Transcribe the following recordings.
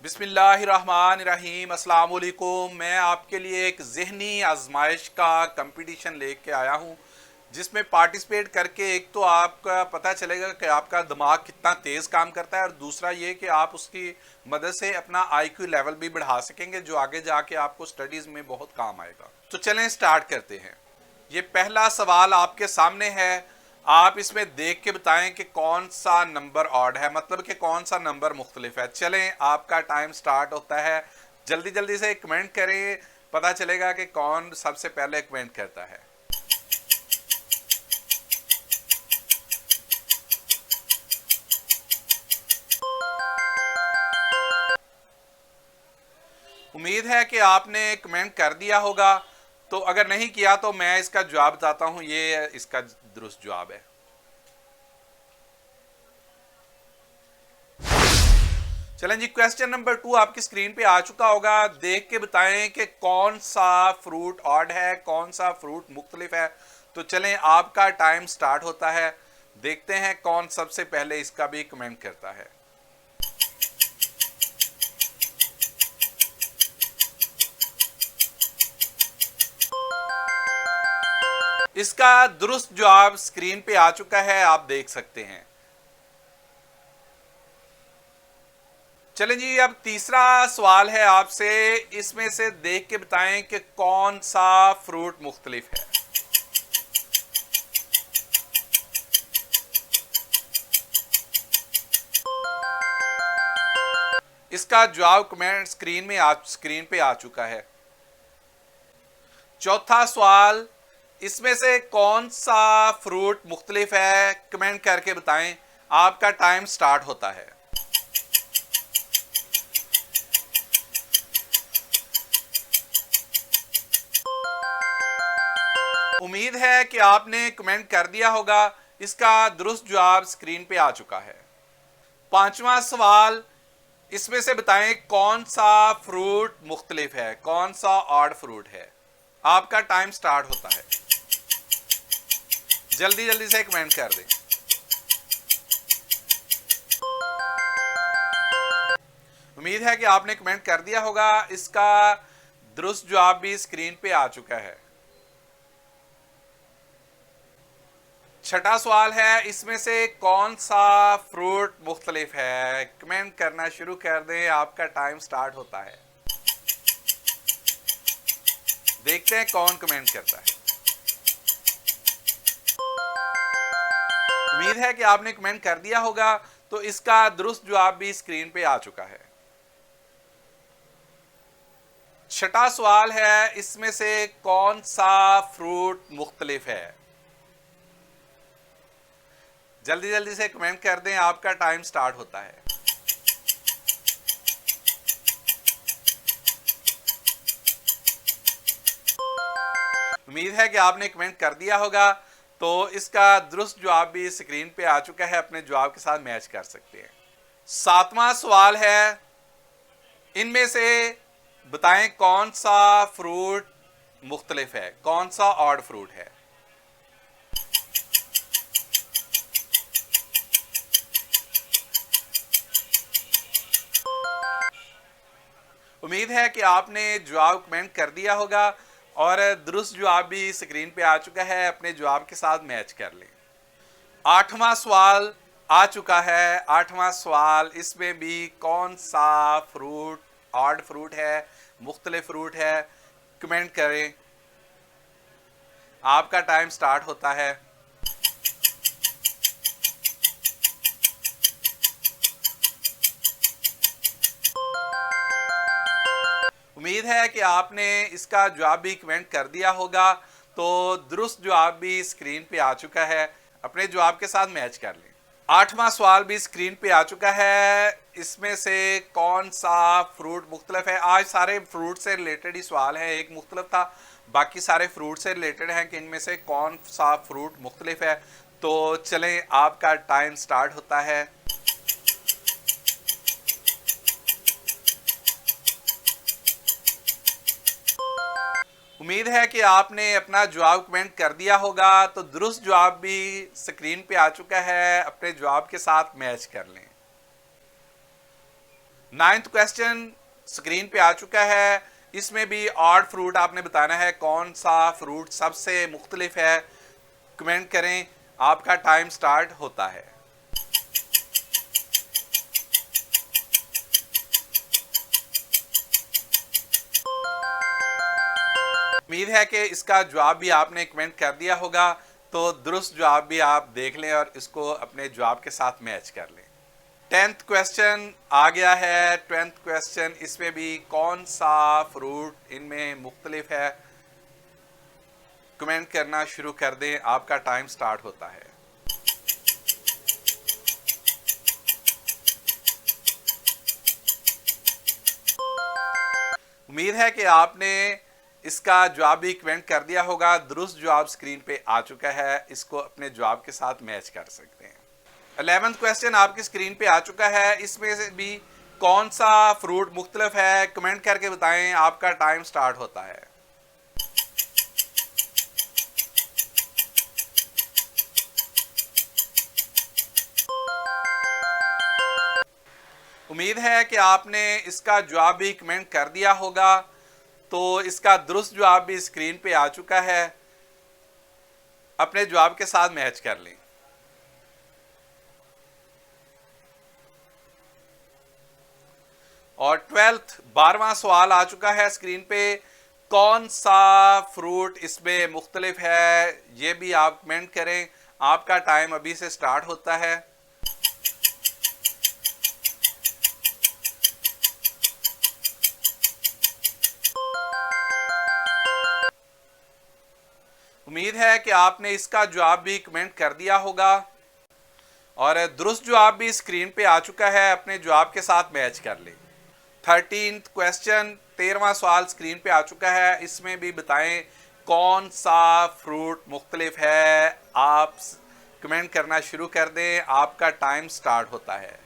बिस्मिल्लाहिर्रहमानिर्रहीम अस्सलाम वालेकुम। मैं आपके लिए एक ज़हनी आजमाइश का कंपटीशन लेके आया हूँ जिसमें पार्टिसिपेट करके एक तो आपका पता चलेगा कि आपका दिमाग कितना तेज़ काम करता है और दूसरा ये कि आप उसकी मदद से अपना आईक्यू लेवल भी बढ़ा सकेंगे जो आगे जाके आपको स्टडीज़ में बहुत काम आएगा। तो चलें स्टार्ट करते हैं। ये पहला सवाल आपके सामने है। आप इसमें देख के बताएं कि कौन सा नंबर ऑड है, मतलब कि कौन सा नंबर मुख्तलिफ है। चलें आपका टाइम स्टार्ट होता है। जल्दी जल्दी से कमेंट करें, पता चलेगा कि कौन सबसे पहले कमेंट करता है। उम्मीद है कि आपने कमेंट कर दिया होगा। तो अगर नहीं किया तो मैं इसका जवाब बताता हूं। ये इसका दुरुस्त जवाब है। चलें जी, क्वेश्चन नंबर 2 आपकी स्क्रीन पे आ चुका होगा। देख के बताएं कि कौन सा फ्रूट ऑड है, कौन सा फ्रूट मुख्तलिफ है। तो चलें आपका टाइम स्टार्ट होता है। देखते हैं कौन सबसे पहले इसका भी कमेंट करता है। इसका दुरुस्त जवाब स्क्रीन पे आ चुका है, आप देख सकते हैं। चलें जी, अब तीसरा सवाल है आपसे। इसमें से देख के बताएं कि कौन सा फ्रूट मुख्तलिफ है। इसका जवाब कमेंट स्क्रीन पे आ चुका है। चौथा सवाल, इसमें से कौन सा फ्रूट मुख्तलिफ है, कमेंट करके बताएं। आपका टाइम स्टार्ट होता है। उम्मीद है कि आपने कमेंट कर दिया होगा। इसका दुरुस्त जवाब स्क्रीन पे आ चुका है। पांचवा सवाल, इसमें से बताएं कौन सा फ्रूट मुख्तलिफ है, कौन सा ऑड फ्रूट है। आपका टाइम स्टार्ट होता है। जल्दी जल्दी से कमेंट कर दें। उम्मीद है कि आपने कमेंट कर दिया होगा। इसका दुरुस्त जवाब भी स्क्रीन पे आ चुका है। छठा सवाल है, इसमें से कौन सा फ्रूट मुख्तलिफ है। कमेंट करना शुरू कर दें, आपका टाइम स्टार्ट होता है। देखते हैं कौन कमेंट करता है। उम्मीद है कि आपने कमेंट कर दिया होगा। तो इसका दुरुस्त जवाब भी स्क्रीन पे आ चुका है। छठा सवाल है, इसमें से कौन सा फ्रूट मुख्तलिफ है। जल्दी जल्दी से कमेंट कर दें, आपका टाइम स्टार्ट होता है। उम्मीद है कि आपने कमेंट कर दिया होगा। तो इसका दुरुस्त जवाब भी स्क्रीन पे आ चुका है, अपने जवाब के साथ मैच कर सकते हैं। सातवां सवाल है, इनमें से बताएं कौन सा फ्रूट मुख्तलिफ है, कौन सा ऑड फ्रूट है। उम्मीद है कि आपने जवाब कमेंट कर दिया होगा और दुरुस्त जवाब भी स्क्रीन पे आ चुका है, अपने जवाब के साथ मैच कर लें। आठवां सवाल आ चुका है। आठवां सवाल, इसमें भी कौन सा फ्रूट ऑड फ्रूट है, मुख्तलिफ फ्रूट है। कमेंट करें, आपका टाइम स्टार्ट होता है। उम्मीद है कि आपने इसका जवाब भी कमेंट कर दिया होगा। तो दुरुस्त जवाब भी स्क्रीन पे आ चुका है, अपने जवाब के साथ मैच कर लें। आठवां सवाल भी स्क्रीन पे आ चुका है। इसमें से कौन सा फ्रूट मुख्तलिफ है। आज सारे फ्रूट से रिलेटेड ही सवाल है, एक मुख्तलिफ था, बाकी सारे फ्रूट से रिलेटेड हैं कि इनमें से कौन सा फ्रूट मुख्तलिफ है। तो चलें, आपका टाइम स्टार्ट होता है। उम्मीद है कि आपने अपना जवाब कमेंट कर दिया होगा। तो दुरुस्त जवाब भी स्क्रीन पे आ चुका है, अपने जवाब के साथ मैच कर लें। 9th क्वेश्चन स्क्रीन पे आ चुका है। इसमें भी ऑड फ्रूट आपने बताना है, कौन सा फ्रूट सबसे मुख्तलिफ है। कमेंट करें, आपका टाइम स्टार्ट होता है। उम्मीद है कि इसका जवाब भी आपने कमेंट कर दिया होगा, तो दुरुस्त जवाब भी आप देख लें और इसको अपने जवाब के साथ मैच कर लें। 10th क्वेश्चन आ गया है। 10th क्वेश्चन, इसमें भी कौन सा फ्रूट इनमें मुख्तलिफ है। कमेंट करना शुरू कर दें, आपका टाइम स्टार्ट होता है। उम्मीद है कि आपने इसका जवाब भी कमेंट कर दिया होगा। दुरुस्त जवाब स्क्रीन पे आ चुका है, इसको अपने जवाब के साथ मैच कर सकते हैं। 11th क्वेश्चन आपकी स्क्रीन पे आ चुका है। इसमें से भी कौन सा फ्रूट मुख्तलिफ है, कमेंट करके बताएं, आपका टाइम स्टार्ट होता है। उम्मीद है कि आपने इसका जवाब भी कमेंट कर दिया होगा, तो इसका दुरुस्त जवाब भी स्क्रीन पे आ चुका है। अपने जवाब के साथ मैच कर लें। और 12वां सवाल आ चुका है स्क्रीन पे। कौन सा फ्रूट इसमें मुख्तलिफ है, ये भी आप कमेंट करें, आपका टाइम अभी से स्टार्ट होता है। उम्मीद है कि आपने इसका जवाब भी कमेंट कर दिया होगा और दुरुस्त जवाब भी स्क्रीन पे आ चुका है। अपने जवाब के साथ मैच कर लें। 13th क्वेश्चन, 13वां सवाल स्क्रीन पे आ चुका है। इसमें भी बताएं कौन सा फ्रूट मुख्तलिफ है। आप कमेंट करना शुरू कर दें, आपका टाइम स्टार्ट होता है।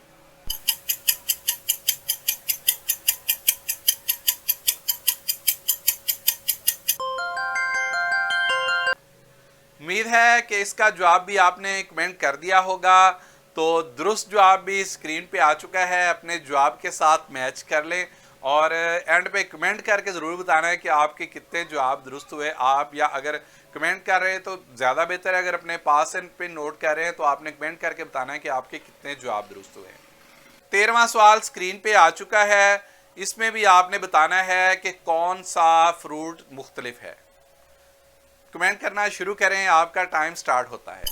उम्मीद है कि इसका जवाब भी आपने कमेंट कर दिया होगा, तो दुरुस्त जवाब भी स्क्रीन पे आ चुका है। अपने जवाब के साथ मैच कर लें और एंड पे कमेंट करके ज़रूर बताना है कि आपके कितने जवाब दुरुस्त हुए। आप या अगर कमेंट कर रहे हैं तो ज़्यादा बेहतर है, अगर अपने पास एंड पे नोट कर रहे हैं तो आपने कमेंट करके बताना है कि आपके कितने जवाब दुरुस्त हुए। 13वां सवाल स्क्रीन पे आ चुका है। इसमें भी आपने बताना है कि कौन सा फ्रूट मुख्तलिफ है। कमेंट करना शुरू करें, आपका टाइम स्टार्ट होता है।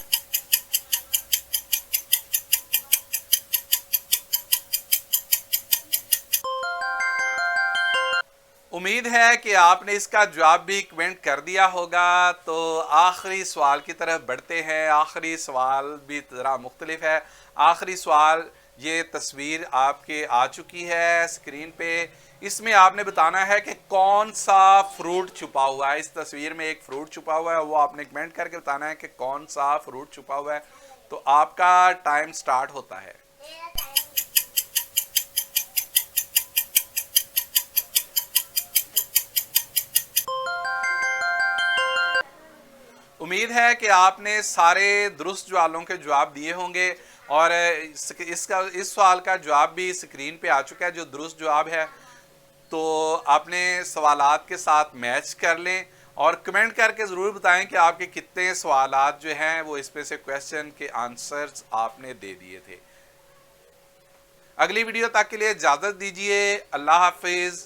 उम्मीद है कि आपने इसका जवाब भी कमेंट कर दिया होगा, तो आखिरी सवाल की तरफ बढ़ते हैं। आखिरी सवाल भी ज़रा मुख्तलिफ है। आखिरी सवाल, ये तस्वीर आपके आ चुकी है स्क्रीन पे। इसमें आपने बताना है कि कौन सा फ्रूट छुपा हुआ है। इस तस्वीर में एक फ्रूट छुपा हुआ है, वो आपने कमेंट करके बताना है कि कौन सा फ्रूट छुपा हुआ है। तो आपका टाइम स्टार्ट होता है। उम्मीद है कि आपने सारे दुरुस्त सवालों के जवाब दिए होंगे और इस सवाल का जवाब भी स्क्रीन पे आ चुका है, जो दुरुस्त जवाब है। तो आपने सवालात के साथ मैच कर लें और कमेंट करके ज़रूर बताएं कि आपके कितने सवालात जो हैं वो इसमें से क्वेश्चन के आंसर्स आपने दे दिए थे। अगली वीडियो तक के लिए इजाज़त दीजिए। अल्लाह हाफिज़।